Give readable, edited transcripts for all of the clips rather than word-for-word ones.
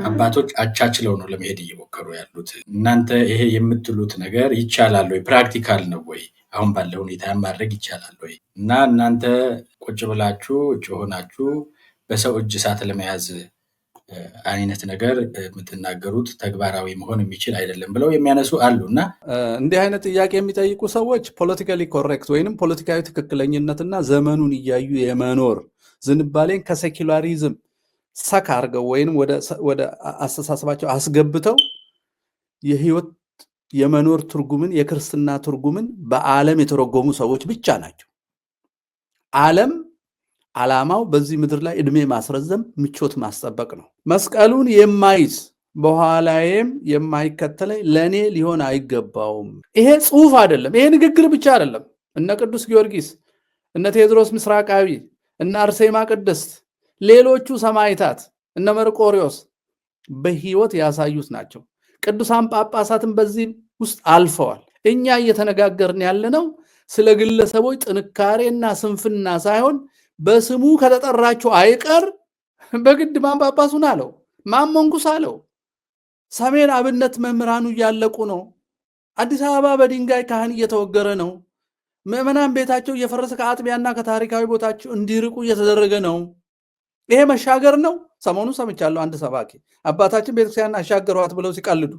አባቶች አቻችለው ነው ለመሄድ እየሞከሩ ያሉት። እናንተ ይሄ የምትሉት ነገር ይቻላል ወይ? ፕራክቲካል ነው ወይ? አሁን ባለው ሁኔታ ማድረግ ይቻላል ወይ? እና እናንተ ቁጭ ብላችሁ እጭ ሆናችሁ በሰው እጅ እሳት ለመያዝ አይነት ነገር የምትናገሩት ተግባራዊ መሆን የሚችል አይደለም ብለው የሚያነሱ አሉና እንዲህ አይነት ጥያቄ የሚጠይቁ ሰዎች ፖለቲካሊ ኮሬክት ወይንም ፖለቲካዊ ትክክለኝነትና ዘመኑን እያዩ የመኖር ዝንባሌን ከሴኩላሪዝም ሰካ አድርገው ወይንም ወደ አስተሳሰባቸው አስገብተው የህይወት የመኖር ትርጉምን የክርስትና ትርጉምን በዓለም የተረጎሙ ሰዎች ብቻ ናቸው። ዓለም ዓላማው በዚህ ምድር ላይ እድሜ ማስረዘም ምቾት ማስጠበቅ ነው። መስቀሉን የማይዝ በኋላዬም የማይከተለኝ ለኔ ሊሆን አይገባውም። ይሄ ጽሑፍ አይደለም፣ ይሄ ንግግር ብቻ አይደለም። እነ ቅዱስ ጊዮርጊስ፣ እነ ቴዎድሮስ ምስራቃዊ፣ እነ አርሴማ ቅድስት፣ ሌሎቹ ሰማዕታት እነ መርቆሪዎስ በህይወት ያሳዩት ናቸው። ቅዱሳን ጳጳሳትን በዚህ ውስጥ አልፈዋል። እኛ እየተነጋገርን ያለነው ስለ ግለሰቦች ጥንካሬና ስንፍና ሳይሆን በስሙ ከተጠራችሁ አይቀር በግድ ማን ጳጳሱን አለው፣ ማን መንኩስ አለው። ሰሜን አብነት መምህራኑ እያለቁ ነው። አዲስ አበባ በድንጋይ ካህን እየተወገረ ነው። ምዕመናን ቤታቸው እየፈረሰ ከአጥቢያና ከታሪካዊ ቦታቸው እንዲርቁ እየተደረገ ነው። ይሄ መሻገር ነው። ሰሞኑ ሰምቻለሁ አንድ ሰባኪ አባታችን ቤተክርስቲያን አሻገሯት ብለው ሲቀልዱ፣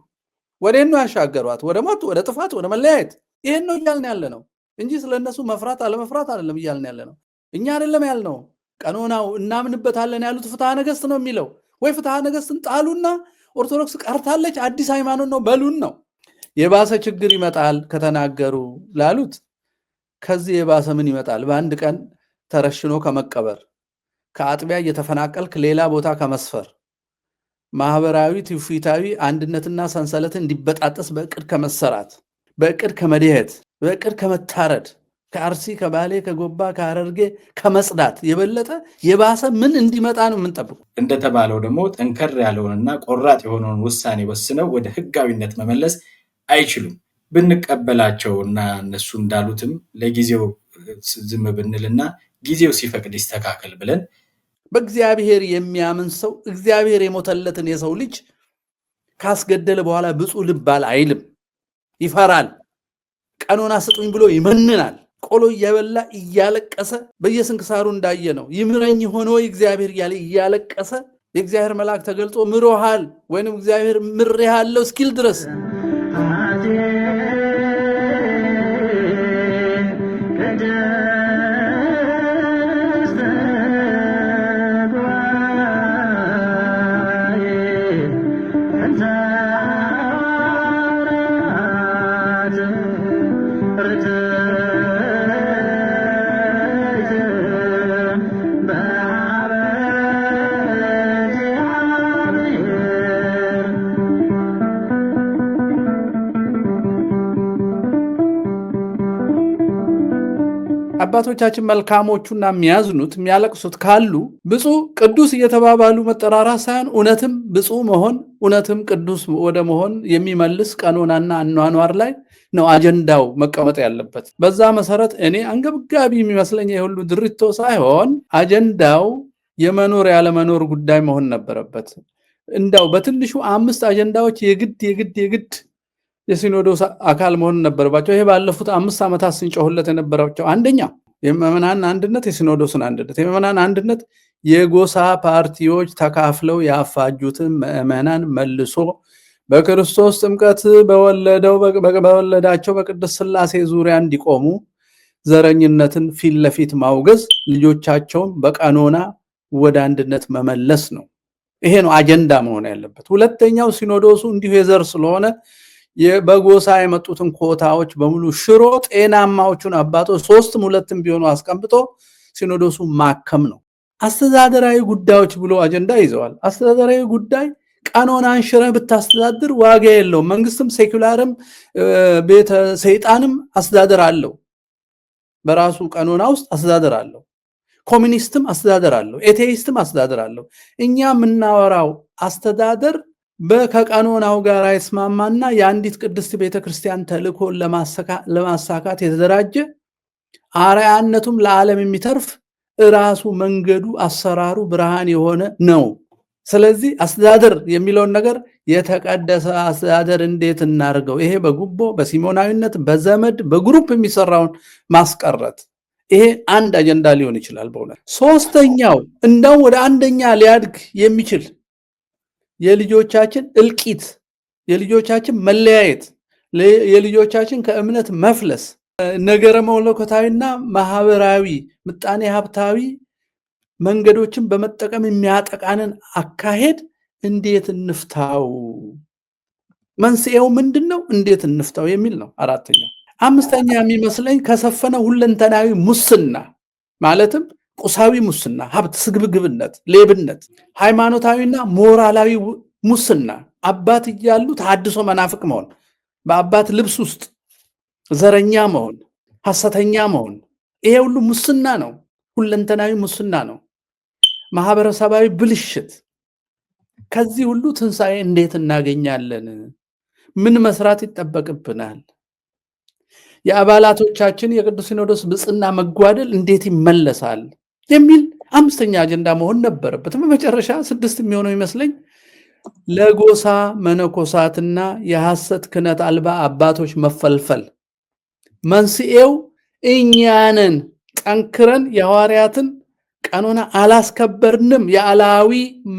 ወዴት ነው ያሻገሯት? ወደ ሞት፣ ወደ ጥፋት፣ ወደ መለያየት። ይሄን ነው እያልን ያለ ነው እንጂ ስለነሱ መፍራት አለመፍራት አይደለም እያልን ያለ ነው። እኛ አይደለም ያልነው። ቀኖናው እናምንበታለን ያሉት ፍትሐ ነገሥት ነው የሚለው። ወይ ፍትሐ ነገሥትን ጣሉና ኦርቶዶክስ ቀርታለች አዲስ ሃይማኖት ነው በሉን ነው። የባሰ ችግር ይመጣል ከተናገሩ ላሉት ከዚህ የባሰ ምን ይመጣል? በአንድ ቀን ተረሽኖ ከመቀበር፣ ከአጥቢያ እየተፈናቀልክ ሌላ ቦታ ከመስፈር፣ ማህበራዊ ትውፊታዊ አንድነትና ሰንሰለት እንዲበጣጠስ በእቅድ ከመሰራት፣ በእቅድ ከመድሄት፣ በእቅድ ከመታረድ፣ ከአርሲ ከባሌ ከጎባ ከሐረርጌ ከመጽዳት የበለጠ የባሰ ምን እንዲመጣ ነው የምንጠብቀው? እንደተባለው ደግሞ ጠንከር ያለውንና ቆራጥ የሆነውን ውሳኔ ወስነው ወደ ህጋዊነት መመለስ አይችሉም። ብንቀበላቸውና እነሱ እንዳሉትም ለጊዜው ዝም ብንልና ጊዜው ሲፈቅድ ይስተካከል ብለን በእግዚአብሔር የሚያምን ሰው እግዚአብሔር የሞተለትን የሰው ልጅ ካስገደለ በኋላ ብፁዕ ልባል አይልም፣ ይፈራል። ቀኖና ስጡኝ ብሎ ይመንናል። ቆሎ እየበላ እያለቀሰ በየስንክሳሩ እንዳየ ነው ይምረኝ ሆኖ እግዚአብሔር እያለ እያለቀሰ የእግዚአብሔር መልአክ ተገልጾ ምሮሃል ወይንም እግዚአብሔር ምሬሃለው እስኪል ድረስ አባቶቻችን መልካሞቹና የሚያዝኑት የሚያለቅሱት ካሉ ብፁዕ ቅዱስ እየተባባሉ መጠራራት ሳይሆን እውነትም ብፁዕ መሆን እውነትም ቅዱስ ወደ መሆን የሚመልስ ቀኖናና አኗኗር ላይ ነው አጀንዳው መቀመጥ ያለበት። በዛ መሰረት እኔ አንገብጋቢ የሚመስለኝ የሁሉ ድርቶ ሳይሆን አጀንዳው የመኖር ያለመኖር ጉዳይ መሆን ነበረበት። እንዳው በትንሹ 5 አጀንዳዎች የግድ የሲኖዶስ አካል መሆን ነበረባቸው። ይሄ ባለፉት 5 ዓመታት ስንጮህለት የነበራቸው አንደኛ የምዕመናን አንድነት፣ የሲኖዶስን አንድነት። የምዕመናን አንድነት የጎሳ ፓርቲዎች ተካፍለው ያፋጁትን ምዕመናን መልሶ በክርስቶስ ጥምቀት በወለዳቸው በቅድስት ሥላሴ ዙሪያ እንዲቆሙ ዘረኝነትን ፊት ለፊት ማውገዝ፣ ልጆቻቸውን በቀኖና ወደ አንድነት መመለስ ነው። ይሄ ነው አጀንዳ መሆን ያለበት። ሁለተኛው ሲኖዶሱ እንዲሁ የዘር ስለሆነ በጎሳ የመጡትን ኮታዎች በሙሉ ሽሮ ጤናማዎቹን አባቶች 3ም 2ም ቢሆኑ አስቀምጦ ሲኖዶሱ ማከም ነው። አስተዳደራዊ ጉዳዮች ብሎ አጀንዳ ይዘዋል። አስተዳደራዊ ጉዳይ ቀኖናን ሽረህ ብታስተዳድር ዋጋ የለውም። መንግስትም ሴኩላርም ቤተ ሰይጣንም አስተዳደር አለው። በራሱ ቀኖና ውስጥ አስተዳደር አለው። ኮሚኒስትም አስተዳደር አለው። ኤቴይስትም አስተዳደር አለው። እኛ የምናወራው አስተዳደር ከቀኖናው ጋር አይስማማና የአንዲት ቅድስት ቤተክርስቲያን ተልእኮን ለማሳካት የተደራጀ አርአያነቱም ለዓለም የሚተርፍ ራሱ መንገዱ አሰራሩ ብርሃን የሆነ ነው። ስለዚህ አስተዳደር የሚለውን ነገር የተቀደሰ አስተዳደር እንዴት እናርገው? ይሄ በጉቦ በሲሞናዊነት በዘመድ በግሩፕ የሚሰራውን ማስቀረት፣ ይሄ አንድ አጀንዳ ሊሆን ይችላል በእውነት። ሶስተኛው እንደው ወደ አንደኛ ሊያድግ የሚችል የልጆቻችን እልቂት፣ የልጆቻችን መለያየት፣ የልጆቻችን ከእምነት መፍለስ፣ ነገረ መለኮታዊና ማህበራዊ ምጣኔ ሀብታዊ መንገዶችን በመጠቀም የሚያጠቃንን አካሄድ እንዴት እንፍታው? መንስኤው ምንድነው? እንዴት እንፍታው የሚል ነው አራተኛው። አምስተኛ የሚመስለኝ ከሰፈነ ሁለንተናዊ ሙስና ማለትም ቁሳዊ ሙስና፣ ሀብት ስግብግብነት፣ ሌብነት፣ ሃይማኖታዊና ሞራላዊ ሙስና፣ አባት እያሉ ተሐድሶ መናፍቅ መሆን፣ በአባት ልብስ ውስጥ ዘረኛ መሆን፣ ሐሰተኛ መሆን፣ ይሄ ሁሉ ሙስና ነው። ሁለንተናዊ ሙስና ነው። ማህበረሰባዊ ብልሽት። ከዚህ ሁሉ ትንሣኤ እንዴት እናገኛለን? ምን መስራት ይጠበቅብናል? የአባላቶቻችን የቅዱስ ሲኖዶስ ብፅዕና መጓደል እንዴት ይመለሳል የሚል አምስተኛ አጀንዳ መሆን ነበረበት። በመጨረሻ 6 የሚሆነው ይመስለኝ ለጎሳ መነኮሳትና የሐሰት ክህነት አልባ አባቶች መፈልፈል መንስኤው እኛንን ጠንክረን የሐዋርያትን ቀኖና አላስከበርንም፣ የአላዊ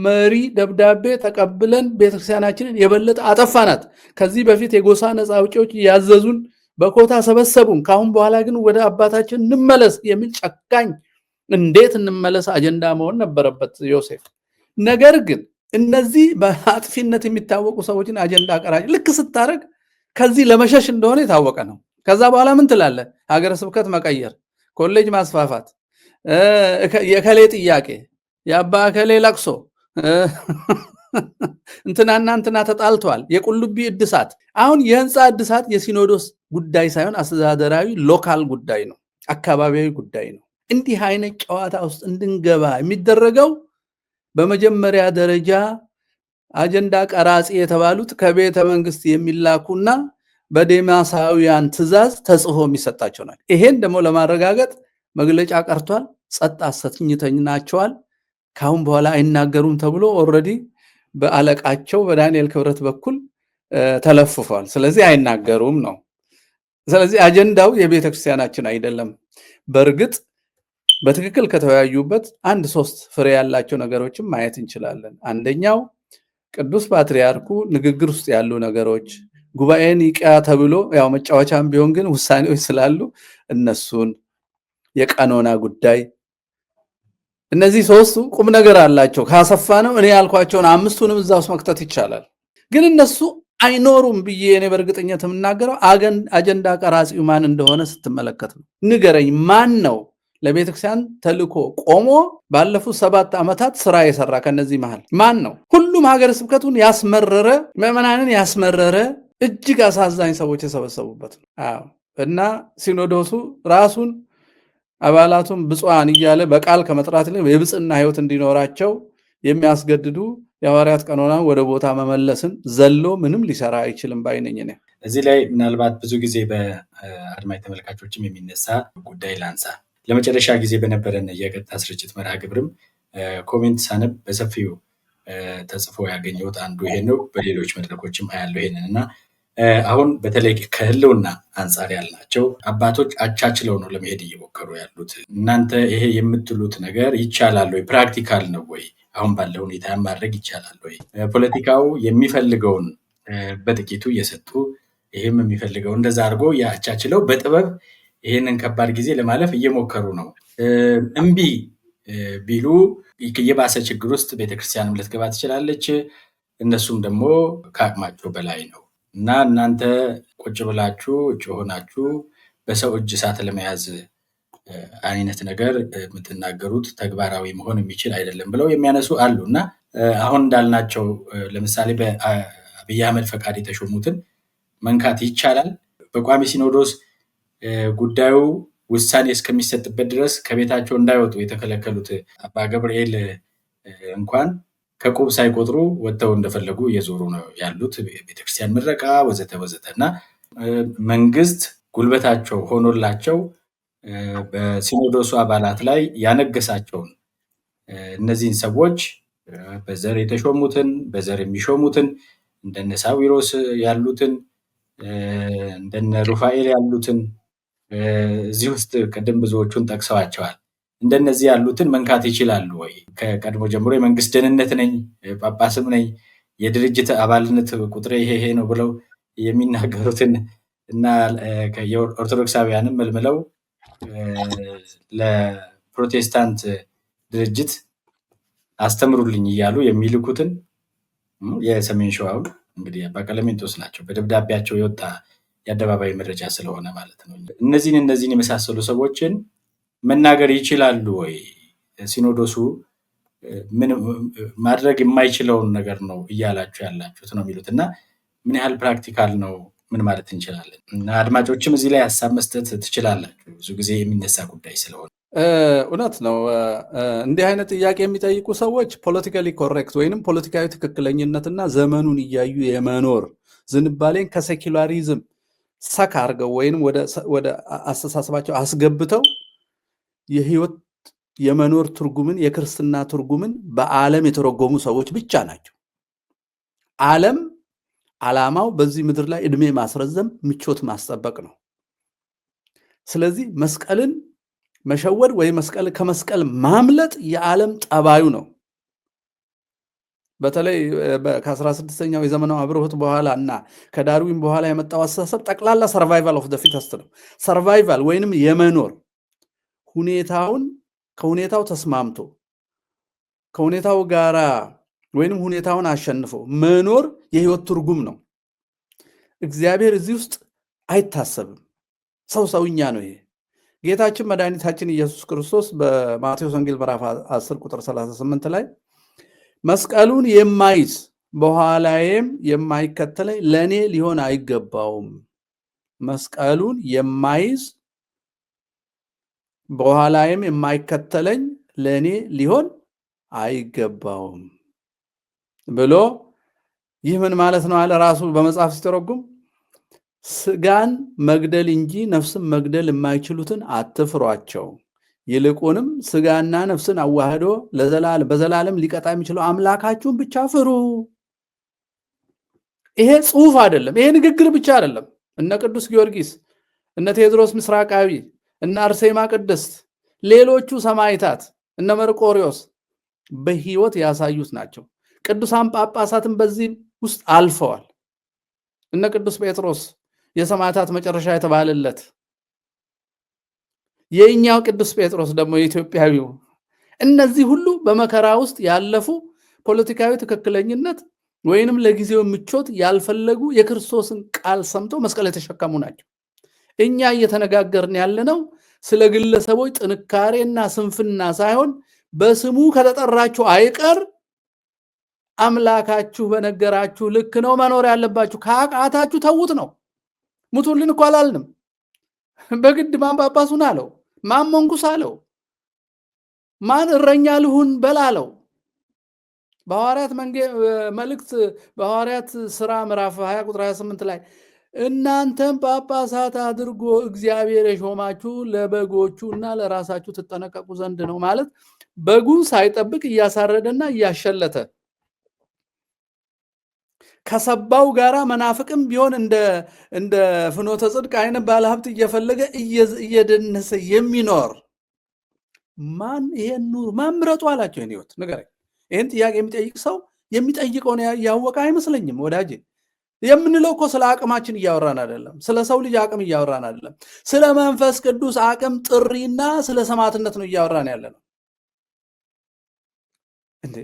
መሪ ደብዳቤ ተቀብለን ቤተክርስቲያናችንን የበለጠ አጠፋናት። ከዚህ በፊት የጎሳ ነፃ አውጪዎች ያዘዙን በኮታ ሰበሰቡን፣ ካሁን በኋላ ግን ወደ አባታችን እንመለስ የሚል ጨካኝ እንዴት እንመለስ አጀንዳ መሆን ነበረበት ዮሴፍ። ነገር ግን እነዚህ በአጥፊነት የሚታወቁ ሰዎችን አጀንዳ ቀራጭ ልክ ስታረግ ከዚህ ለመሸሽ እንደሆነ የታወቀ ነው። ከዛ በኋላ ምን ትላለህ? ሀገረ ስብከት መቀየር፣ ኮሌጅ ማስፋፋት፣ የከሌ ጥያቄ፣ የአባ ከሌ ለቅሶ፣ እንትናና እንትና ተጣልተዋል፣ የቁልቢ እድሳት። አሁን የህንፃ እድሳት የሲኖዶስ ጉዳይ ሳይሆን አስተዳደራዊ ሎካል ጉዳይ ነው፣ አካባቢያዊ ጉዳይ ነው። እንዲህ አይነት ጨዋታ ውስጥ እንድንገባ የሚደረገው በመጀመሪያ ደረጃ አጀንዳ ቀራጺ የተባሉት ከቤተ መንግስት የሚላኩና በዴማሳውያን ትእዛዝ ተጽፎ የሚሰጣቸው ናቸው። ይሄን ደግሞ ለማረጋገጥ መግለጫ ቀርቷል፣ ጸጥ አሰኝተናቸዋል፣ ካሁን በኋላ አይናገሩም ተብሎ ኦልሬዲ በአለቃቸው በዳንኤል ክብረት በኩል ተለፍፏል። ስለዚህ አይናገሩም ነው። ስለዚህ አጀንዳው የቤተ ክርስቲያናችን አይደለም። በእርግጥ በትክክል ከተወያዩበት 1-3 ፍሬ ያላቸው ነገሮችን ማየት እንችላለን። አንደኛው ቅዱስ ፓትርያርኩ ንግግር ውስጥ ያሉ ነገሮች፣ ጉባኤ ኒቅያ ተብሎ ያው መጫወቻም ቢሆን ግን ውሳኔዎች ስላሉ እነሱን፣ የቀኖና ጉዳይ፣ እነዚህ 3ቱ ቁም ነገር አላቸው። ካሰፋ ነው እኔ ያልኳቸውን 5ቱንም እዛ ውስጥ መክተት ይቻላል። ግን እነሱ አይኖሩም ብዬ እኔ በእርግጠኝነት የምናገረው አጀንዳ ቀራጺው ማን እንደሆነ ስትመለከት ነው። ንገረኝ፣ ማን ነው ለቤተክርስቲያን ተልእኮ ቆሞ ባለፉት 7 ዓመታት ስራ የሰራ? ከነዚህ መሃል ማን ነው? ሁሉም ሀገረ ስብከቱን ያስመረረ፣ ምዕመናንን ያስመረረ እጅግ አሳዛኝ ሰዎች የሰበሰቡበት ነው። አዎ። እና ሲኖዶሱ ራሱን አባላቱን ብፁዓን እያለ በቃል ከመጥራት የብፅዕና ህይወት እንዲኖራቸው የሚያስገድዱ የሐዋርያት ቀኖናን ወደ ቦታ መመለስን ዘሎ ምንም ሊሰራ አይችልም ባይነኝ ነኝ። እዚህ ላይ ምናልባት ብዙ ጊዜ በአድማጭ ተመልካቾችም የሚነሳ ጉዳይ ላንሳ። ለመጨረሻ ጊዜ በነበረን የቀጥታ ስርጭት መርሃ ግብርም ኮሜንት ሳነብ በሰፊው ተጽፎ ያገኘሁት አንዱ ይሄ ነው። በሌሎች መድረኮችም አያለው ይሄንን እና አሁን በተለይ ከህልውና አንጻር ያልናቸው አባቶች አቻችለው ነው ለመሄድ እየሞከሩ ያሉት። እናንተ ይሄ የምትሉት ነገር ይቻላል ወይ? ፕራክቲካል ነው ወይ? አሁን ባለው ሁኔታ ማድረግ ይቻላል ወይ? ፖለቲካው የሚፈልገውን በጥቂቱ እየሰጡ ይሄም የሚፈልገው እንደዛ አድርጎ ያቻችለው በጥበብ ይሄንን ከባድ ጊዜ ለማለፍ እየሞከሩ ነው። እምቢ ቢሉ የባሰ ችግር ውስጥ ቤተክርስቲያንም ልትገባ ትችላለች። እነሱም ደግሞ ከአቅማቸው በላይ ነው እና እናንተ ቁጭ ብላችሁ እጭ ሆናችሁ በሰው እጅ እሳት ለመያዝ አይነት ነገር የምትናገሩት ተግባራዊ መሆን የሚችል አይደለም ብለው የሚያነሱ አሉ እና አሁን እንዳልናቸው ለምሳሌ በአብይ አህመድ ፈቃድ የተሾሙትን መንካት ይቻላል። በቋሚ ሲኖዶስ ጉዳዩ ውሳኔ እስከሚሰጥበት ድረስ ከቤታቸው እንዳይወጡ የተከለከሉት አባ ገብርኤል እንኳን ከቁብ ሳይቆጥሩ ወጥተው እንደፈለጉ እየዞሩ ነው ያሉት። ቤተክርስቲያን ምረቃ ወዘተ ወዘተ እና መንግስት ጉልበታቸው ሆኖላቸው በሲኖዶሱ አባላት ላይ ያነገሳቸውን እነዚህን ሰዎች በዘር የተሾሙትን በዘር የሚሾሙትን እንደነ ሳዊሮስ ያሉትን እንደነ ሩፋኤል ያሉትን እዚህ ውስጥ ቅድም ብዙዎቹን ጠቅሰዋቸዋል። እንደነዚህ ያሉትን መንካት ይችላሉ ወይ? ከቀድሞ ጀምሮ የመንግስት ደህንነት ነኝ፣ ጳጳስም ነኝ፣ የድርጅት አባልነት ቁጥሬ ይሄ ነው ብለው የሚናገሩትን እና የኦርቶዶክሳውያንም መልምለው ለፕሮቴስታንት ድርጅት አስተምሩልኝ እያሉ የሚልኩትን የሰሜን ሸዋው እንግዲህ አባ ቀለሜንጦስ ናቸው። በደብዳቤያቸው የወጣ የአደባባይ መረጃ ስለሆነ ማለት ነው። እነዚህን የመሳሰሉ ሰዎችን መናገር ይችላሉ ወይ? ሲኖዶሱ ምን ማድረግ የማይችለውን ነገር ነው እያላችሁ ያላችሁት ነው የሚሉት እና ምን ያህል ፕራክቲካል ነው? ምን ማለት እንችላለን? እና አድማጮችም እዚህ ላይ ሀሳብ መስጠት ትችላላችሁ። ብዙ ጊዜ የሚነሳ ጉዳይ ስለሆነ እውነት ነው። እንዲህ አይነት ጥያቄ የሚጠይቁ ሰዎች ፖለቲካሊ ኮሬክት ወይንም ፖለቲካዊ ትክክለኝነትና ዘመኑን እያዩ የመኖር ዝንባሌን ከሴኩላሪዝም ሰካ አድርገው ወይንም ወደ አስተሳሰባቸው አስገብተው የህይወት የመኖር ትርጉምን የክርስትና ትርጉምን በዓለም የተረጎሙ ሰዎች ብቻ ናቸው። ዓለም ዓላማው በዚህ ምድር ላይ እድሜ ማስረዘም፣ ምቾት ማስጠበቅ ነው። ስለዚህ መስቀልን መሸወድ ወይ ከመስቀል ማምለጥ የዓለም ጠባዩ ነው። በተለይ ከ16ኛው የዘመናዊ አብርሆት በኋላ እና ከዳርዊን በኋላ የመጣው አስተሳሰብ ጠቅላላ ሰርቫይቫል ኦፍ ዘ ፊተስት ነው። ሰርቫይቫል ወይንም የመኖር ከሁኔታው ተስማምቶ ከሁኔታው ጋራ ወይንም ሁኔታውን አሸንፎ መኖር የህይወት ትርጉም ነው። እግዚአብሔር እዚህ ውስጥ አይታሰብም። ሰውኛ ነው። ይሄ ጌታችን መድኃኒታችን ኢየሱስ ክርስቶስ በማቴዎስ ወንጌል ምዕራፍ 10 ቁጥር 38 ላይ መስቀሉን የማይዝ በኋላዬም የማይከተለኝ ለእኔ ሊሆን አይገባውም። መስቀሉን የማይዝ በኋላዬም የማይከተለኝ ለእኔ ሊሆን አይገባውም ብሎ ይህ ምን ማለት ነው አለ ራሱ በመጽሐፍ ሲተረጉም ስጋን መግደል እንጂ ነፍስን መግደል የማይችሉትን አትፍሯቸው፣ ይልቁንም ስጋና ነፍስን አዋህዶ በዘላለም ሊቀጣ የሚችለው አምላካችሁን ብቻ ፍሩ። ይሄ ጽሑፍ አይደለም፣ ይሄ ንግግር ብቻ አይደለም። እነ ቅዱስ ጊዮርጊስ፣ እነ ቴዎድሮስ ምስራቃዊ፣ እነ አርሴማ ቅድስት፣ ሌሎቹ ሰማዕታት እነ መርቆሪዎስ በህይወት ያሳዩት ናቸው። ቅዱሳን ጳጳሳትን በዚህ ውስጥ አልፈዋል። እነ ቅዱስ ጴጥሮስ የሰማዕታት መጨረሻ የተባለለት የኛው ቅዱስ ጴጥሮስ ደግሞ የኢትዮጵያዊው፣ እነዚህ ሁሉ በመከራ ውስጥ ያለፉ ፖለቲካዊ ትክክለኝነት ወይንም ለጊዜው ምቾት ያልፈለጉ የክርስቶስን ቃል ሰምተው መስቀል የተሸከሙ ናቸው። እኛ እየተነጋገርን ያለነው ስለ ግለሰቦች ጥንካሬና ስንፍና ሳይሆን በስሙ ከተጠራችሁ አይቀር አምላካችሁ በነገራችሁ ልክ ነው መኖር ያለባችሁ፣ ከአቃታችሁ ተዉት ነው። ሙቱልን እኮ አላልንም። በግድ ማን ጳጳሱን አለው? ማን መንኩስ አለው? ማን እረኛ ልሁን በላለው? በሐዋርያት መልእክት በሐዋርያት ሥራ ምዕራፍ 20 ቁጥር 28 ላይ እናንተም ጳጳሳት አድርጎ እግዚአብሔር የሾማችሁ ለበጎቹና ለራሳችሁ ትጠነቀቁ ዘንድ ነው ማለት በጉን ሳይጠብቅ እያሳረደና እያሸለተ ከሰባው ጋራ መናፍቅም ቢሆን እንደ ፍኖተ ጽድቅ አይነት ባለሀብት እየፈለገ እየደነሰ የሚኖር ማን ይሄን ኑር ማን ምረጡ አላቸው? ይሄን ህይወት ንገረኝ። ይሄን ጥያቄ የሚጠይቅ ሰው የሚጠይቀውን ያወቀ አይመስለኝም ወዳጄ። የምንለው እኮ ስለ አቅማችን እያወራን አይደለም። ስለ ሰው ልጅ አቅም እያወራን አይደለም። ስለ መንፈስ ቅዱስ አቅም ጥሪና ስለ ሰማዕትነት ነው እያወራን ያለነው። እንዴ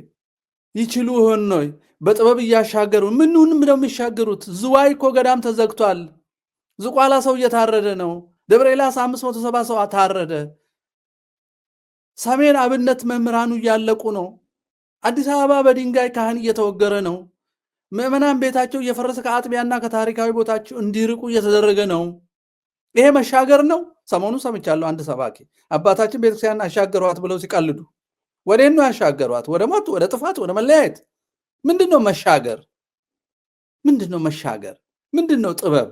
ይችሉ ሆን ነው በጥበብ እያሻገሩ ምንንም ነው የሚሻገሩት? ዝዋይ እኮ ገዳም ተዘግቷል። ዝቋላ ሰው እየታረደ ነው። ደብረ ኤልያስ 570 ሰው ታረደ። ሰሜን አብነት መምህራኑ እያለቁ ነው። አዲስ አበባ በድንጋይ ካህን እየተወገረ ነው። ምዕመናን ቤታቸው እየፈረሰ ከአጥቢያና ከታሪካዊ ቦታቸው እንዲርቁ እየተደረገ ነው። ይሄ መሻገር ነው? ሰሞኑን ሰምቻለሁ አንድ ሰባኪ አባታችን ቤተክርስቲያን አሻገሯት ብለው ሲቀልዱ ወዴት ነው ያሻገሯት? ወደ ሞት፣ ወደ ጥፋት፣ ወደ መለያየት። ምንድነው መሻገር? ምንድነው መሻገር? ምንድነው ጥበብ?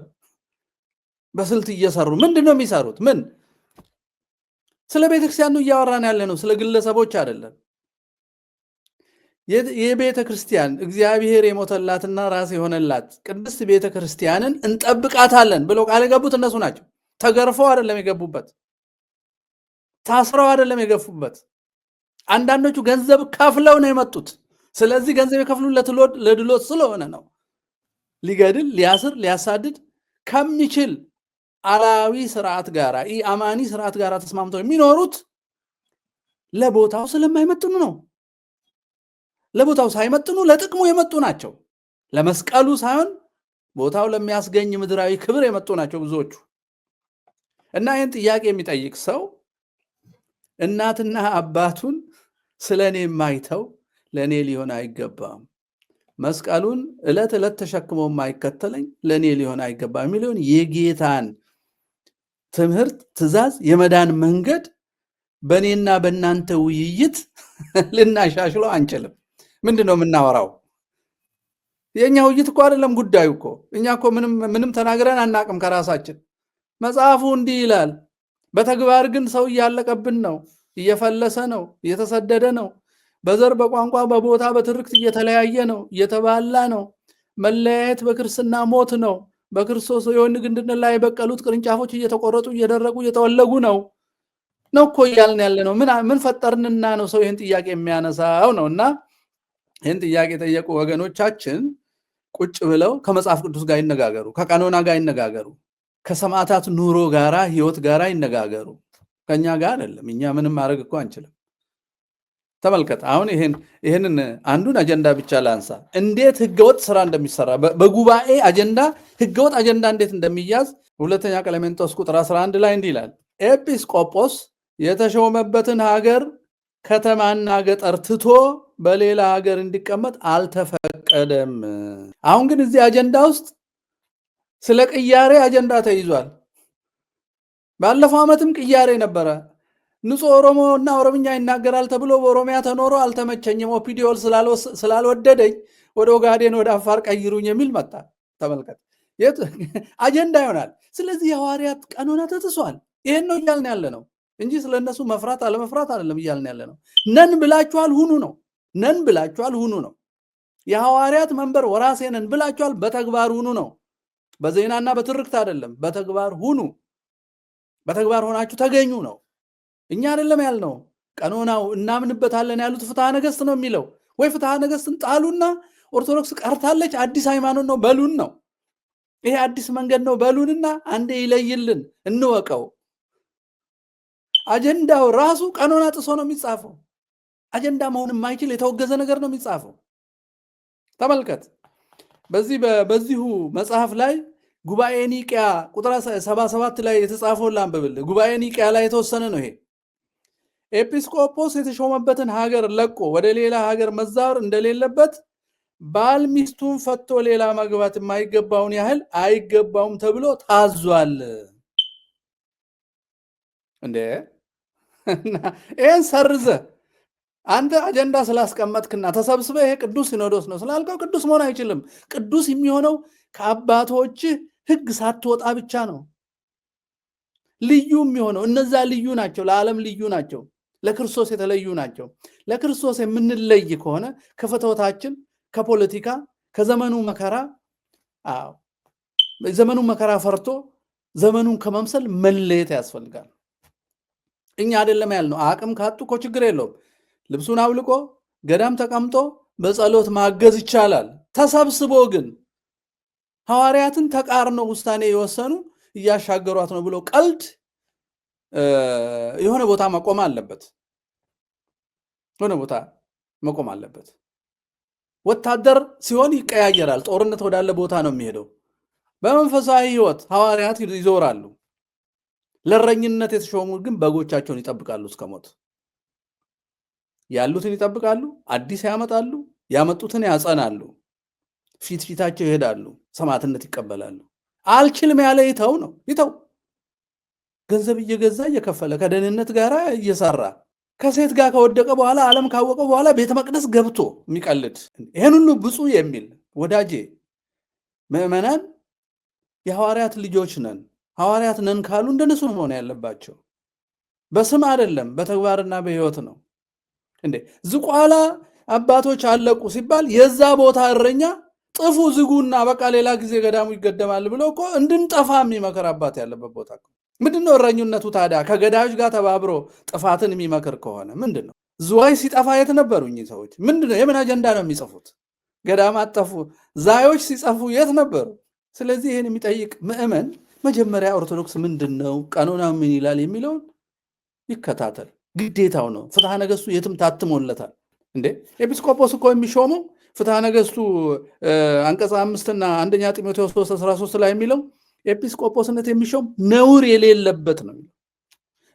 በስልት እየሰሩ ምንድነው የሚሰሩት? ምን ስለ ቤተክርስቲያኑ እያወራን ያለ ነው፣ ስለ ግለሰቦች አይደለም። የቤተክርስቲያን እግዚአብሔር የሞተላትና ራስ የሆነላት ቅድስት ቤተክርስቲያንን እንጠብቃታለን ብለው ቃል የገቡት እነሱ ናቸው። ተገርፈው አይደለም የገቡበት፣ ታስረው አይደለም የገፉበት። አንዳንዶቹ ገንዘብ ከፍለው ነው የመጡት። ስለዚህ ገንዘብ የከፍሉለት ለድሎት ስለሆነ ነው። ሊገድል፣ ሊያስር፣ ሊያሳድድ ከሚችል አላዊ ስርዓት ጋር ኢአማኒ ስርዓት ጋር ተስማምተው የሚኖሩት ለቦታው ስለማይመጥኑ ነው። ለቦታው ሳይመጥኑ ለጥቅሙ የመጡ ናቸው። ለመስቀሉ ሳይሆን ቦታው ለሚያስገኝ ምድራዊ ክብር የመጡ ናቸው ብዙዎቹ። እና ይህን ጥያቄ የሚጠይቅ ሰው እናትና አባቱን ስለኔ የማይተው ለኔ ሊሆን አይገባም፣ መስቀሉን ዕለት ዕለት ተሸክሞ የማይከተለኝ ለኔ ሊሆን አይገባም የሚለውን የጌታን ትምህርት፣ ትእዛዝ፣ የመዳን መንገድ በእኔና በእናንተ ውይይት ልናሻሽለው አንችልም። ምንድነው የምናወራው? የኛ ውይይት እኮ አይደለም ጉዳዩ እኮ። እኛ እኮ ምንም ተናግረን አናቅም ከራሳችን። መጽሐፉ እንዲህ ይላል። በተግባር ግን ሰው እያለቀብን ነው፣ እየፈለሰ ነው፣ እየተሰደደ ነው፣ በዘር በቋንቋ በቦታ በትርክት እየተለያየ ነው፣ እየተባላ ነው። መለያየት በክርስትና ሞት ነው። በክርስቶስ የወይን ግንድ ላይ የበቀሉት ቅርንጫፎች እየተቆረጡ እየደረቁ እየተወለጉ ነው እኮ እያልን ያለ ነው። ምን ፈጠርንና ነው ሰው ይህን ጥያቄ የሚያነሳው ነው? እና ይህን ጥያቄ የጠየቁ ወገኖቻችን ቁጭ ብለው ከመጽሐፍ ቅዱስ ጋር ይነጋገሩ፣ ከቀኖና ጋር ይነጋገሩ፣ ከሰማዕታት ኑሮ ጋራ ህይወት ጋራ ይነጋገሩ። ከኛ ጋር አይደለም። እኛ ምንም ማድረግ እኮ አንችልም። ተመልከት። አሁን ይህንን አንዱን አጀንዳ ብቻ ላንሳ። እንዴት ህገወጥ ስራ እንደሚሰራ በጉባኤ አጀንዳ ህገወጥ አጀንዳ እንዴት እንደሚያዝ ሁለተኛ ቀሌምንጦስ ቁጥር 11 ላይ እንዲህ ይላል። ኤጲስቆጶስ የተሾመበትን ሀገር ከተማና ገጠር ትቶ በሌላ ሀገር እንዲቀመጥ አልተፈቀደም። አሁን ግን እዚህ አጀንዳ ውስጥ ስለ ቅያሬ አጀንዳ ተይዟል። ባለፈው ዓመትም ቅያሬ ነበረ። ንጹህ ኦሮሞ እና ኦሮምኛ ይናገራል ተብሎ በኦሮሚያ ተኖሮ አልተመቸኝም፣ ኦፒዲዮል ስላልወደደኝ ወደ ኦጋዴን ወደ አፋር ቀይሩኝ የሚል መጣ። ተመልከት፣ አጀንዳ ይሆናል። ስለዚህ የሐዋርያት ቀኖና ተጥሷል። ይሄን ነው እያልን ያለ ነው እንጂ ስለነሱ መፍራት አለመፍራት አይደለም እያልን ያለ ነው። ነን ብላችኋል ሁኑ ነው። ነን ብላችኋል ሁኑ ነው። የሐዋርያት መንበር ወራሴ ነን ብላችኋል፣ በተግባር ሁኑ ነው። በዜናና በትርክት አይደለም፣ በተግባር ሁኑ። በተግባር ሆናችሁ ተገኙ ነው። እኛ አይደለም ያልነው። ቀኖናው እናምንበታለን ያሉት ፍትሐ ነገሥት ነው የሚለው። ወይ ፍትሐ ነገሥትን ጣሉና ኦርቶዶክስ ቀርታለች አዲስ ሃይማኖት ነው በሉን ነው። ይሄ አዲስ መንገድ ነው በሉንና አንዴ ይለይልን እንወቀው። አጀንዳው ራሱ ቀኖና ጥሶ ነው የሚጻፈው። አጀንዳ መሆን የማይችል የተወገዘ ነገር ነው የሚጻፈው። ተመልከት። በዚሁ መጽሐፍ ላይ ጉባኤ ኒቅያ ቁጥር 77 ላይ የተጻፈውን ላንብብልህ። ጉባኤ ኒቅያ ላይ የተወሰነ ነው ይሄ። ኤጲስቆጶስ የተሾመበትን ሀገር ለቆ ወደ ሌላ ሀገር መዛወር እንደሌለበት፣ ባል ሚስቱን ፈቶ ሌላ ማግባት የማይገባውን ያህል አይገባውም ተብሎ ታዟል። እንዴ ይህን ሰርዘ አንተ አጀንዳ ስላስቀመጥክና ተሰብስበ ይሄ ቅዱስ ሲኖዶስ ነው ስላልከው ቅዱስ መሆን አይችልም። ቅዱስ የሚሆነው ከአባቶች ሕግ ሳትወጣ ብቻ ነው። ልዩ የሚሆነው እነዛ ልዩ ናቸው፣ ለዓለም ልዩ ናቸው፣ ለክርስቶስ የተለዩ ናቸው። ለክርስቶስ የምንለይ ከሆነ ከፍትወታችን፣ ከፖለቲካ፣ ከዘመኑ መከራ ዘመኑ መከራ ፈርቶ ዘመኑን ከመምሰል መለየት ያስፈልጋል። እኛ አይደለም ያልነው። አቅም ካጡ እኮ ችግር የለውም። ልብሱን አውልቆ ገዳም ተቀምጦ በጸሎት ማገዝ ይቻላል። ተሰብስቦ ግን ሐዋርያትን ተቃርነው ውሳኔ የወሰኑ እያሻገሯት ነው ብሎ ቀልድ የሆነ ቦታ መቆም አለበት። የሆነ ቦታ መቆም አለበት። ወታደር ሲሆን ይቀያየራል። ጦርነት ወዳለ ቦታ ነው የሚሄደው። በመንፈሳዊ ሕይወት ሐዋርያት ይዞራሉ። ለእረኝነት የተሾሙ ግን በጎቻቸውን ይጠብቃሉ እስከ ሞት። ያሉትን ይጠብቃሉ፣ አዲስ ያመጣሉ፣ ያመጡትን ያጸናሉ፣ ፊት ፊታቸው ይሄዳሉ፣ ሰማዕትነት ይቀበላሉ። አልችልም ያለ ይተው ነው። ይተው። ገንዘብ እየገዛ እየከፈለ ከደህንነት ጋር እየሰራ ከሴት ጋር ከወደቀ በኋላ ዓለም ካወቀ በኋላ ቤተ መቅደስ ገብቶ የሚቀልድ ይሄን ሁሉ ብፁዕ የሚል ወዳጄ ምዕመናን የሐዋርያት ልጆች ነን ሐዋርያት ነን ካሉ እንደነሱ መሆን ያለባቸው በስም አይደለም በተግባርና በሕይወት ነው እንዴ ዝቋላ አባቶች አለቁ ሲባል የዛ ቦታ እረኛ ጥፉ ዝጉና በቃ ሌላ ጊዜ ገዳሙ ይገደማል ብሎ እኮ እንድንጠፋ የሚመከር አባት ያለበት ቦታ ምንድነው እረኙነቱ ታዲያ ከገዳዮች ጋር ተባብሮ ጥፋትን የሚመክር ከሆነ ምንድነው ዝዋይ ሲጠፋ የት ነበሩ እኚህ ሰዎች ምንድነው የምን አጀንዳ ነው የሚጽፉት ገዳም አጠፉ ዛዮች ሲጽፉ የት ነበሩ ስለዚህ ይሄን የሚጠይቅ ምዕመን መጀመሪያ ኦርቶዶክስ ምንድነው ቀኖናው ምን ይላል የሚለውን ይከታተል ግዴታው ነው ፍትሐ ነገሥቱ የትም ታትሞለታል እንዴ ኤጲስቆጶስ እኮ የሚሾመው ፍትሐ ነገሥቱ አንቀጽ 5 እና አንደኛ ጢሞቴዎስ 3:13 ላይ የሚለው ኤጲስቆጶስነት የሚሾም ነውር የሌለበት ነው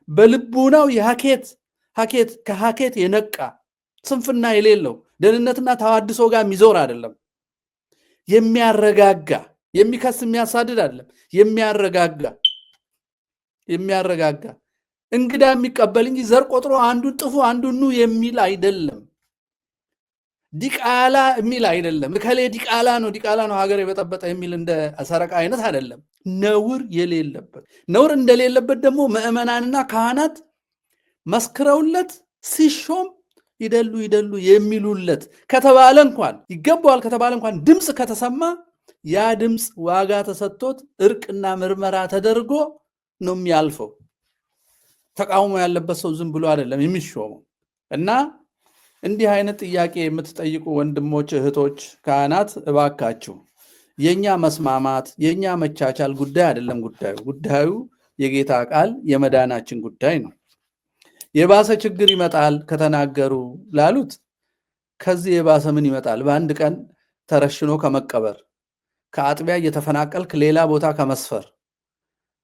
በልቡናው የሐኬት ከሐኬት የነቃ ስንፍና የሌለው ደህንነትና ተዋድሶ ጋር የሚዞር አይደለም የሚያረጋጋ የሚከስ የሚያሳድድ አይደለም የሚያረጋጋ እንግዳ የሚቀበል እንጂ ዘር ቆጥሮ አንዱን ጥፉ አንዱን ኑ የሚል አይደለም ዲቃላ የሚል አይደለም ከሌ ዲቃላ ነው ሀገር የበጠበጠ የሚል እንደ ሰረቃ አይነት አይደለም ነውር የሌለበት ነውር እንደሌለበት ደግሞ ምዕመናንና ካህናት መስክረውለት ሲሾም ይደሉ የሚሉለት ከተባለ እንኳን ይገባዋል ከተባለ እንኳን ድምጽ ከተሰማ ያ ድምጽ ዋጋ ተሰጥቶት እርቅና ምርመራ ተደርጎ ነው የሚያልፈው ተቃውሞ ያለበት ሰው ዝም ብሎ አይደለም የሚሾመው እና እንዲህ አይነት ጥያቄ የምትጠይቁ ወንድሞች እህቶች ካህናት እባካችሁ የኛ መስማማት የኛ መቻቻል ጉዳይ አይደለም ጉዳዩ የጌታ ቃል የመዳናችን ጉዳይ ነው የባሰ ችግር ይመጣል ከተናገሩ ላሉት ከዚህ የባሰ ምን ይመጣል በአንድ ቀን ተረሽኖ ከመቀበር ከአጥቢያ እየተፈናቀልክ ሌላ ቦታ ከመስፈር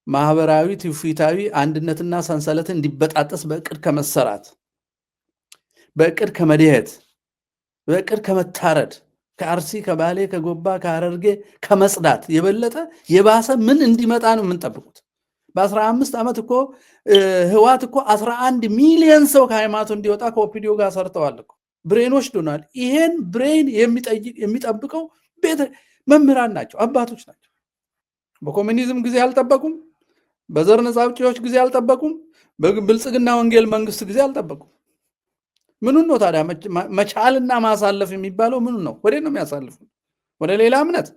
ማህበራዊ ትውፊታዊ አንድነትና ሰንሰለት እንዲበጣጠስ በእቅድ ከመሰራት በእቅድ ከመድሄት በእቅድ ከመታረድ ከአርሲ ከባሌ ከጎባ ከሐረርጌ ከመጽዳት የበለጠ የባሰ ምን እንዲመጣ ነው የምንጠብቁት በ15 ዓመት እኮ ህዋት እኮ 11 ሚሊዮን ሰው ከሃይማኖት እንዲወጣ ከኦፒዲዮ ጋር ሰርተዋል እኮ ብሬኖች ዶናል ይሄን ብሬን የሚጠብቀው ቤተ መምህራን ናቸው አባቶች ናቸው በኮሙኒዝም ጊዜ አልጠበቁም በዘር ነፃ አውጪዎች ጊዜ አልጠበቁም በብልጽግና ወንጌል መንግስት ጊዜ አልጠበቁም ምኑን ነው ታዲያ መቻልና ማሳለፍ የሚባለው ምኑን ነው ወዴት ነው የሚያሳልፉ ወደ ሌላ እምነት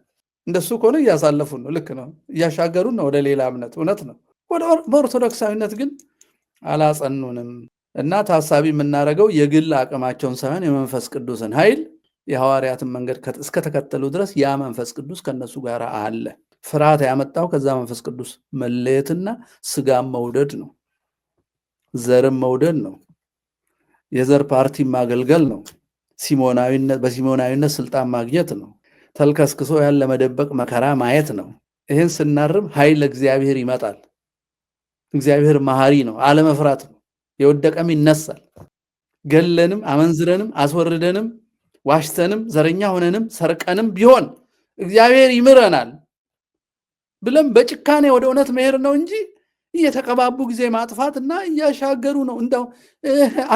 እንደሱ ከሆነ እያሳለፉ ነው ልክ ነው እያሻገሩ ነው ወደ ሌላ እምነት እውነት ነው ወደ ኦርቶዶክሳዊነት ግን አላጸኑንም እና ታሳቢ የምናደርገው የግል አቅማቸውን ሳይሆን የመንፈስ ቅዱስን ኃይል የሐዋርያትን መንገድ እስከተከተሉ ድረስ ያ መንፈስ ቅዱስ ከነሱ ጋር አለ ፍርሃት ያመጣው ከዛ መንፈስ ቅዱስ መለየትና ስጋም መውደድ ነው ዘርም መውደድ ነው የዘር ፓርቲ ማገልገል ነው በሲሞናዊነት ስልጣን ማግኘት ነው ተልከስክሶ ያለ መደበቅ መከራ ማየት ነው ይሄን ስናርም ኃይል እግዚአብሔር ይመጣል እግዚአብሔር መሐሪ ነው አለመፍራት ነው የወደቀም ይነሳል ገለንም አመንዝረንም አስወርደንም ዋሽተንም ዘረኛ ሆነንም ሰርቀንም ቢሆን እግዚአብሔር ይምረናል ብለም በጭካኔ ወደ እውነት መሄድ ነው እንጂ እየተቀባቡ ጊዜ ማጥፋትና እያሻገሩ ነው እንደው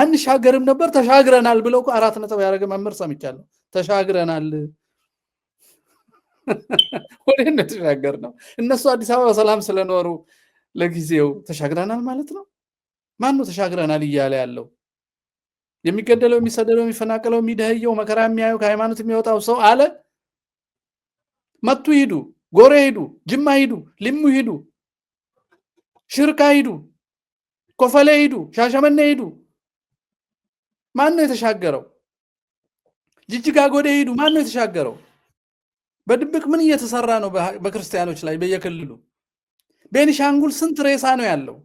አንሻገርም ነበር ተሻግረናል ብለው 4 ነጥብ ያደረገ መምህር ሰምቻለሁ ተሻግረናል ወዴት ነው ተሻገርነው እነሱ አዲስ አበባ በሰላም ስለኖሩ ለጊዜው ተሻግረናል ማለት ነው ማን ነው ተሻግረናል እያለ ያለው የሚገደለው የሚሰደደው የሚፈናቀለው የሚደህየው መከራ የሚያየው ከሃይማኖት የሚወጣው ሰው አለ መቱ ሂዱ ጎሬ ሂዱ ጅማ ሂዱ ሊሙ ሂዱ ሽርካ ሂዱ ኮፈሌ ሂዱ ሻሸመኔ ሂዱ ማን ነው የተሻገረው ጅጅጋ ጎዴ ሂዱ ማን ነው የተሻገረው በድብቅ ምን እየተሰራ ነው በክርስቲያኖች ላይ በየክልሉ ቤኒሻንጉል ስንት ሬሳ ነው ያለው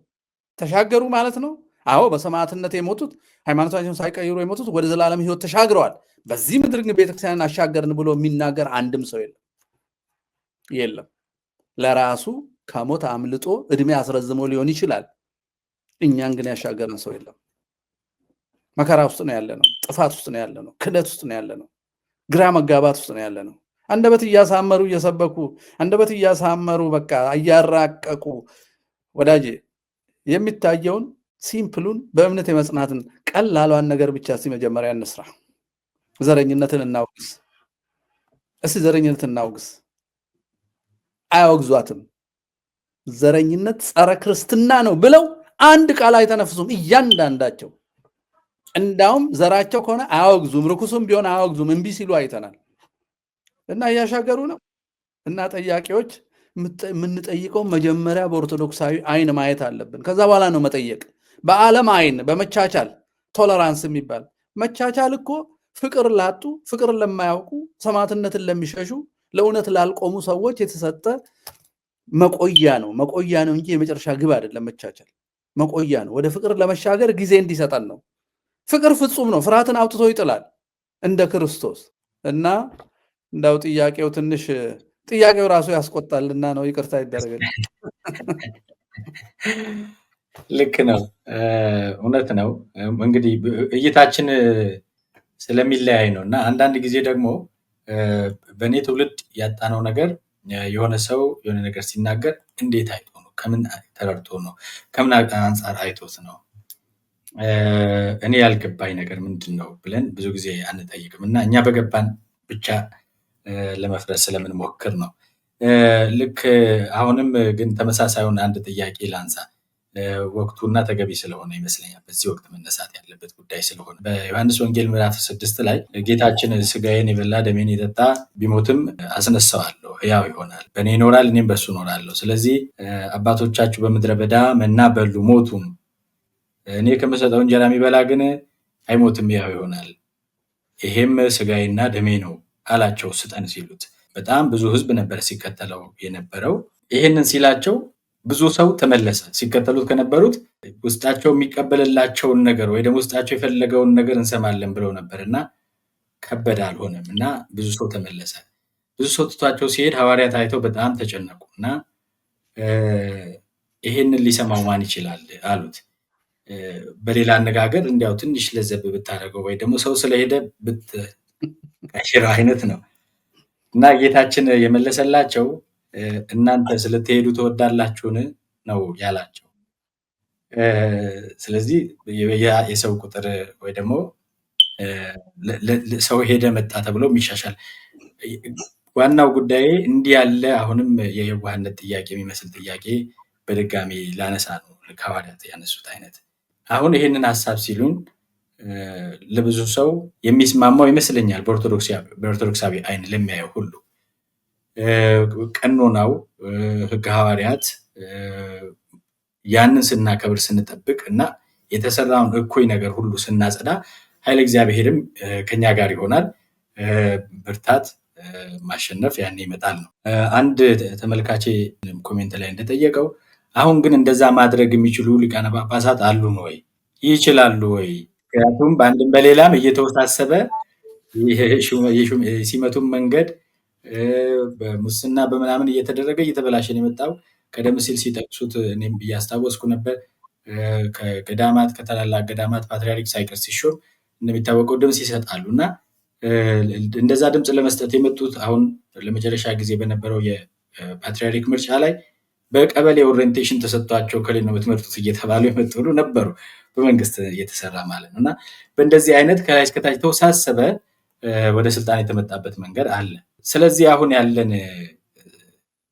ተሻገሩ ማለት ነው አዎ በሰማዕትነት የሞቱት ሃይማኖታቸውን ሳይቀይሩ የሞቱት ወደ ዘላለም ህይወት ተሻግረዋል በዚህ ምድር ግን ቤተክርስቲያንን አሻገርን ብሎ የሚናገር አንድም ሰው የለም ለራሱ ከሞት አምልጦ እድሜ አስረዝሞ ሊሆን ይችላል እኛን ግን ያሻገረን ሰው የለም መከራ ውስጥ ነው ያለነው ጥፋት ውስጥ ነው ያለነው ክደት ውስጥ ነው ያለነው ግራ መጋባት ውስጥ ነው ያለነው አንደበት እያሳመሩ እየሰበኩ አንደበት እያሳመሩ በቃ እያራቀቁ ወዳጄ የሚታየውን ሲምፕሉን በእምነት የመጽናትን ቀላሏን ነገር ብቻ መጀመሪያ እንስራ። ዘረኝነትን እናውግዝ። እስቲ ዘረኝነትን እናውግዝ። አያወግዟትም። ዘረኝነት ጸረ ክርስትና ነው ብለው አንድ ቃል አይተነፍሱም እያንዳንዳቸው። እንዳውም ዘራቸው ከሆነ አያወግዙም፣ ርኩሱም ቢሆን አያወግዙም፣ እምቢ ሲሉ አይተናል። እና እያሻገሩ ነው። እና ጠያቂዎች የምንጠይቀው መጀመሪያ በኦርቶዶክሳዊ አይን ማየት አለብን። ከዛ በኋላ ነው መጠየቅ። በዓለም አይን በመቻቻል ቶለራንስ የሚባል መቻቻል እኮ ፍቅር ላጡ፣ ፍቅር ለማያውቁ፣ ሰማዕትነትን ለሚሸሹ፣ ለእውነት ላልቆሙ ሰዎች የተሰጠ መቆያ ነው እንጂ የመጨረሻ ግብ አይደለም። መቻቻል መቆያ ነው፣ ወደ ፍቅር ለመሻገር ጊዜ እንዲሰጠን ነው። ፍቅር ፍጹም ነው፣ ፍርሃትን አውጥቶ ይጥላል እንደ ክርስቶስ። እና እንዳው ጥያቄው ራሱ ያስቆጣልና ነው። ይቅርታ ይደረግልኝ። ልክ ነው፣ እውነት ነው። እንግዲህ እይታችን ስለሚለያይ ነው። እና አንዳንድ ጊዜ ደግሞ በእኔ ትውልድ ያጣነው ነገር የሆነ ሰው የሆነ ነገር ሲናገር እንዴት አይቶ ነው፣ ከምን ተረድቶ ነው፣ ከምን አንጻር አይቶት ነው፣ እኔ ያልገባኝ ነገር ምንድን ነው ብለን ብዙ ጊዜ አንጠይቅም። እና እኛ በገባን ብቻ ለመፍረስ ስለምንሞክር ነው። ልክ አሁንም ግን ተመሳሳዩን አንድ ጥያቄ ላንሳ፣ ወቅቱና ተገቢ ስለሆነ ይመስለኛል። በዚህ ወቅት መነሳት ያለበት ጉዳይ ስለሆነ በዮሐንስ ወንጌል ምዕራፍ 6 ላይ ጌታችን ስጋዬን የበላ ደሜን የጠጣ ቢሞትም አስነሳዋለሁ፣ ሕያው ይሆናል፣ በእኔ ይኖራል፣ እኔም በሱ እኖራለሁ። ስለዚህ አባቶቻችሁ በምድረ በዳ መና በሉ ሞቱም፣ እኔ ከምሰጠው እንጀራ የሚበላ ግን አይሞትም፣ ሕያው ይሆናል፣ ይሄም ስጋዬና ደሜ ነው አላቸው ስጠን ሲሉት። በጣም ብዙ ሕዝብ ነበር ሲከተለው የነበረው። ይሄንን ሲላቸው ብዙ ሰው ተመለሰ። ሲከተሉት ከነበሩት ውስጣቸው የሚቀበልላቸውን ነገር ወይ ደግሞ ውስጣቸው የፈለገውን ነገር እንሰማለን ብለው ነበር እና ከበደ፣ አልሆነም እና ብዙ ሰው ተመለሰ። ብዙ ሰው ትቷቸው ሲሄድ ሐዋርያት አይተው በጣም ተጨነቁ እና ይሄንን ሊሰማው ማን ይችላል አሉት። በሌላ አነጋገር እንዲያው ትንሽ ለዘብ ብታደርገው ወይ ደግሞ ሰው ስለሄደ ብትቀይረው አይነት ነው። እና ጌታችን የመለሰላቸው እናንተ ስለተሄዱ ትወዳላችሁን ነው ያላቸው። ስለዚህ የሰው ቁጥር ወይ ደግሞ ሰው ሄደ መጣ ተብሎ የሚሻሻል ዋናው ጉዳይ እንዲህ ያለ አሁንም የየዋህነት ጥያቄ የሚመስል ጥያቄ በድጋሚ ላነሳ ነው። ልክ ሐዋርያት ያነሱት አይነት አሁን ይሄንን ሀሳብ ሲሉን ለብዙ ሰው የሚስማማው ይመስለኛል። በኦርቶዶክሳዊ አይን ለሚያየው ሁሉ ቀኖናው ሕገ ሐዋርያት ያንን ስናከብር ስንጠብቅ እና የተሰራውን እኩይ ነገር ሁሉ ስናጸዳ ኃይለ እግዚአብሔርም ከኛ ጋር ይሆናል። ብርታት፣ ማሸነፍ ያኔ ይመጣል ነው። አንድ ተመልካቼ ኮሜንት ላይ እንደጠየቀው አሁን ግን እንደዛ ማድረግ የሚችሉ ሊቃነ ጳጳሳት አሉን ወይ? ይችላሉ ወይ? ምክንያቱም በአንድም በሌላም እየተወሳሰበ ሲመቱም መንገድ በሙስና በምናምን እየተደረገ እየተበላሸን የመጣው ቀደም ሲል ሲጠቅሱት እኔም እያስታወስኩ ነበር። ከገዳማት ከታላላቅ ገዳማት ፓትርያርክ ሳይቀር ሲሾም እንደሚታወቀው ድምፅ ይሰጣሉ እና እንደዛ ድምፅ ለመስጠት የመጡት አሁን ለመጨረሻ ጊዜ በነበረው የፓትርያርክ ምርጫ ላይ በቀበሌ ኦሪየንቴሽን ተሰጥቷቸው ከሌ ነው የምትመርጡት እየተባሉ የመጡ ሁሉ ነበሩ፣ በመንግስት እየተሰራ ማለት ነው። እና በእንደዚህ አይነት ከላይ እስከታች ተወሳሰበ ወደ ስልጣን የተመጣበት መንገድ አለ። ስለዚህ አሁን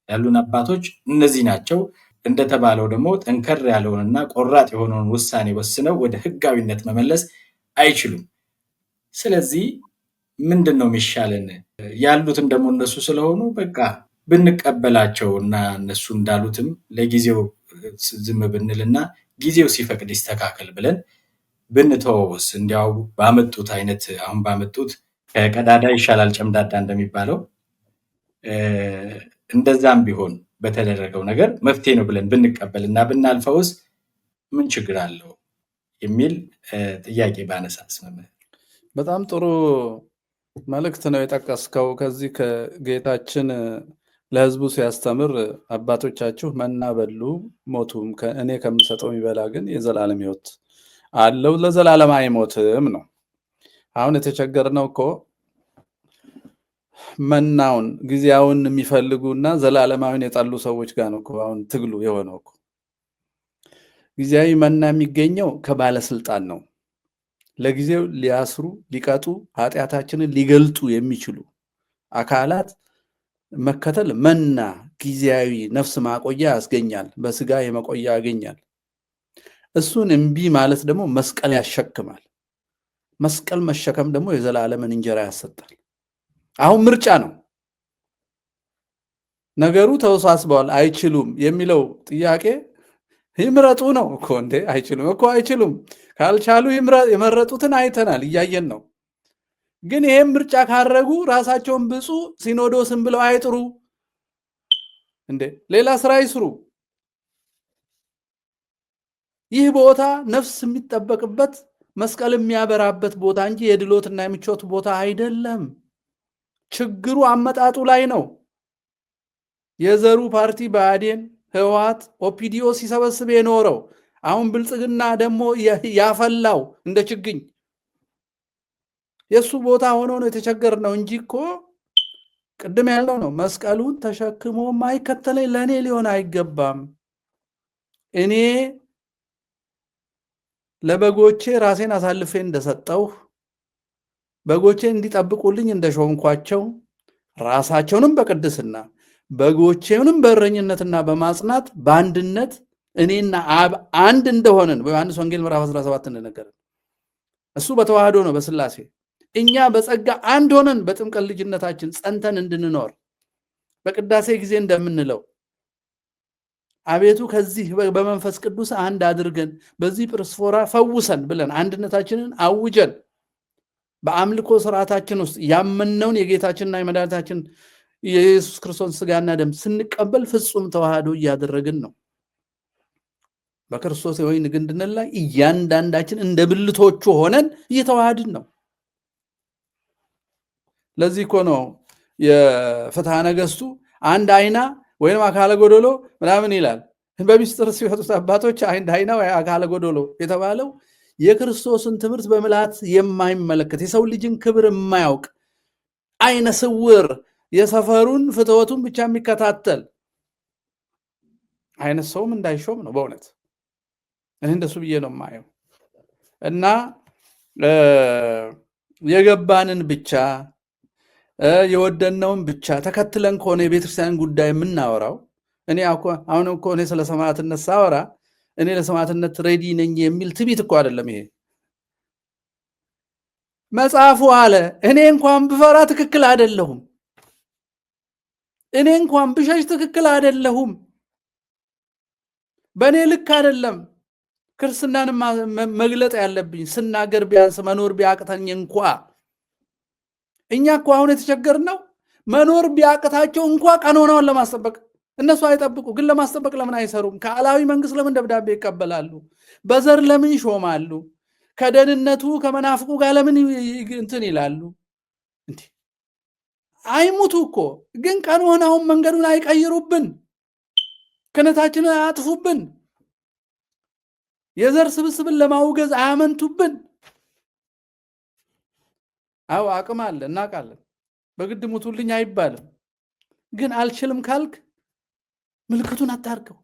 ያሉን አባቶች እነዚህ ናቸው። እንደተባለው ደግሞ ጠንከር ያለውንና ቆራጥ የሆነውን ውሳኔ ወስነው ወደ ህጋዊነት መመለስ አይችሉም። ስለዚህ ምንድን ነው የሚሻለን? ያሉትም ደግሞ እነሱ ስለሆኑ በቃ ብንቀበላቸው እና እነሱ እንዳሉትም ለጊዜው ዝም ብንልና ጊዜው ሲፈቅድ ይስተካከል ብለን ብንተወውስ? እንዲያው ባመጡት አይነት አሁን ባመጡት ከቀዳዳ ይሻላል ጨምዳዳ እንደሚባለው እንደዛም ቢሆን በተደረገው ነገር መፍትሄ ነው ብለን ብንቀበል እና ብናልፈውስ ምን ችግር አለው የሚል ጥያቄ ባነሳስ። በጣም ጥሩ መልእክት ነው የጠቀስከው። ከዚህ ከጌታችን ለህዝቡ ሲያስተምር አባቶቻችሁ መና በሉ ሞቱም፣ እኔ ከምሰጠው የሚበላ ግን የዘላለም ሕይወት አለው ለዘላለም አይሞትም ነው። አሁን የተቸገርነው እኮ መናውን ጊዜያውን የሚፈልጉና ዘላለማዊን የጠሉ ሰዎች ጋር ነው እኮ አሁን ትግሉ የሆነው እኮ። ጊዜያዊ መና የሚገኘው ከባለስልጣን ነው። ለጊዜው ሊያስሩ ሊቀጡ ኃጢአታችንን ሊገልጡ የሚችሉ አካላት መከተል መና ጊዜያዊ ነፍስ ማቆያ ያስገኛል፣ በስጋ የመቆያ ያገኛል። እሱን እምቢ ማለት ደግሞ መስቀል ያሸክማል። መስቀል መሸከም ደግሞ የዘላለምን እንጀራ ያሰጣል። አሁን ምርጫ ነው። ነገሩ ተወሳስበዋል። አይችሉም የሚለው ጥያቄ ይምረጡ ነው እኮ እንዴ! አይችሉም እኮ አይችሉም። ካልቻሉ የመረጡትን አይተናል፣ እያየን ነው። ግን ይሄም ምርጫ ካረጉ ራሳቸውን ብፁዕ ሲኖዶስን ብለው አይጥሩ እንዴ! ሌላ ስራ ይስሩ። ይህ ቦታ ነፍስ የሚጠበቅበት መስቀል የሚያበራበት ቦታ እንጂ የድሎትና የምቾት ቦታ አይደለም። ችግሩ አመጣጡ ላይ ነው። የዘሩ ፓርቲ ብአዴን፣ ህወሓት፣ ኦፒዲኦ ሲሰበስብ የኖረው አሁን ብልጽግና ደግሞ ያፈላው እንደ ችግኝ የሱ ቦታ ሆኖ ነው የተቸገር ነው እንጂ እኮ ቅድም ያለው ነው። መስቀሉን ተሸክሞ ማይከተለኝ ለእኔ ሊሆን አይገባም። እኔ ለበጎቼ ራሴን አሳልፌ እንደሰጠው በጎቼ እንዲጠብቁልኝ እንደሾምኳቸው ራሳቸውንም በቅድስና በጎቼንም በእረኝነትና በማጽናት በአንድነት እኔና አብ አንድ እንደሆንን በዮሐንስ ወንጌል ምዕራፍ 17 እንደነገረን እሱ በተዋህዶ ነው በስላሴ እኛ በጸጋ አንድ ሆነን በጥምቀት ልጅነታችን ጸንተን እንድንኖር በቅዳሴ ጊዜ እንደምንለው አቤቱ ከዚህ በመንፈስ ቅዱስ አንድ አድርገን በዚህ ጵርስፎራ ፈውሰን ብለን አንድነታችንን አውጀን በአምልኮ ስርዓታችን ውስጥ ያመነውን የጌታችንና የመድኃኒታችን የኢየሱስ ክርስቶስ ስጋና ደም ስንቀበል ፍጹም ተዋህዶ እያደረግን ነው። በክርስቶስ የወይን ግንድነት ላይ እያንዳንዳችን እንደ ብልቶቹ ሆነን እየተዋሃድን ነው። ለዚህ እኮ ነው የፍትሐ ነገሥቱ አንድ አይና ወይም አካለ ጎዶሎ ምናምን ይላል። በሚስጥር ሲወጡት አባቶች አንድ አይና ወይ አካለ ጎዶሎ የተባለው የክርስቶስን ትምህርት በምልአት የማይመለከት የሰው ልጅን ክብር የማያውቅ አይነ ስውር የሰፈሩን ፍትወቱን ብቻ የሚከታተል አይነት ሰውም እንዳይሾም ነው። በእውነት እኔ እንደሱ ብዬ ነው የማየው። እና የገባንን ብቻ የወደነውን ብቻ ተከትለን ከሆነ የቤተክርስቲያን ጉዳይ የምናወራው እኔ አሁን እኮ እኔ ስለ ሰማዕትነት ሳወራ እኔ ለሰማዕትነት ሬዲ ነኝ የሚል ትቢት እኮ አይደለም። ይሄ መጽሐፉ አለ እኔ እንኳን ብፈራ ትክክል አይደለሁም፣ እኔ እንኳን ብሸሽ ትክክል አይደለሁም፣ በእኔ ልክ አይደለም ክርስትናን መግለጥ ያለብኝ ስናገር ቢያንስ መኖር ቢያቅተኝ እንኳ እኛ እኮ አሁን የተቸገርነው መኖር ቢያቅታቸው እንኳ ቀኖናውን ለማስጠበቅ እነሱ አይጠብቁ፣ ግን ለማስጠበቅ ለምን አይሰሩም? ከአላዊ መንግስት ለምን ደብዳቤ ይቀበላሉ? በዘር ለምን ይሾማሉ? ከደህንነቱ ከመናፍቁ ጋር ለምን እንትን ይላሉ? እንዴ አይሙቱ እኮ ግን ቀኖናውን መንገዱን አይቀይሩብን፣ ክህነታችንን አያጥፉብን፣ የዘር ስብስብን ለማውገዝ አያመንቱብን። አዎ አቅም አለ እናውቃለን። በግድ ሙቱልኝ አይባልም። ግን አልችልም ካልክ ምልክቱን አታርገው።